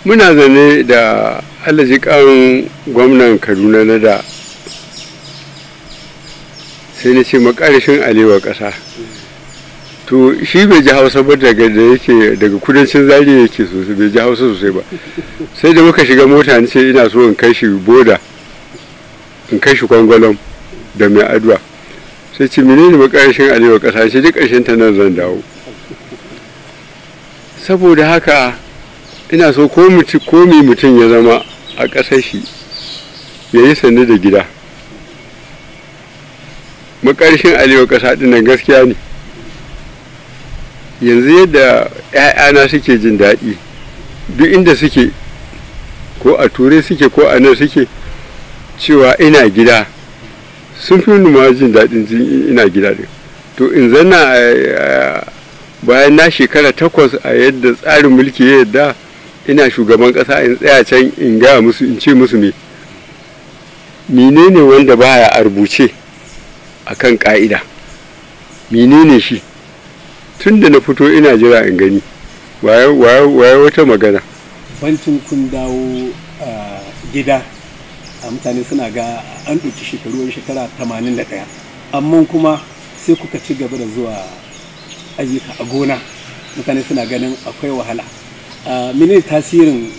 muna zane da alajikan gwamnan Kaduna na da, sai na ce makarishin alewa ƙasa. To shi bai ji hausa ba daga kudancin Zaria yake sosai, bai ji hausa sosai ba. Sai da muka shiga mota ni ce ina so in kai shi boda, in kai shi Kwangwalam da Mai Adwa. Sai ce menene makarishin alewa ƙasa, shi duk ƙarshen ta nan zan dawo. Saboda haka ina so ko mutum ya zama a ƙasar shi ya yi sannu da gida. Makarishin alewa ƙasa ɗin nan gaskiya ne. Yanzu yadda 'ya'yana suke jin daɗi duk inda suke, ko a Turai suke ko a nan suke, cewa ina gida, sun fi numa jin daɗin ina gida ɗin. To in zanna bayan na shekara 8 a yadda tsarin mulki ya yadda ina shugaban ƙasa, in tsaya can in gaya musu, in ce musu menene wanda baya a rubuce a kan ƙa'ida, menene shi? Tun da na fito ina jira in gani waye wata magana. Bancin kun dawo gida, mutane suna ga an ɗauki shekara 81, amma kuma sai kuka ci gaba da zuwa ayyuka a gona. Mutane suna ganin akwai wahala. Menene tasirin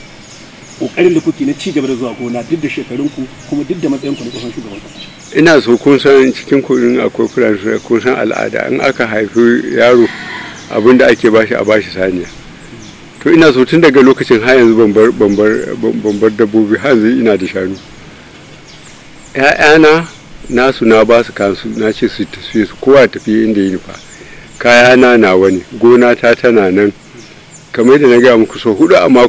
ƙoƙarin da kuke na ci gaba da zuwa gona duk da shekarunku kuma duk da matsayinku na tsohon shugaban ƙasa? Ina so kun san cikin kuɗin akwai fulani, kun san al'ada, in aka haifi yaro abin da ake bashi a bashi saniya. To ina so tun daga lokacin har yanzu ban bar dabbobi, har yanzu ina da shanu. 'Ya'yana nasu na ba su kansu, na ce su tafi, su kowa tafi inda yi nufa. Kayana nawa ne, gona ta tana nan, kamar da na gaya muku so 4 a mako.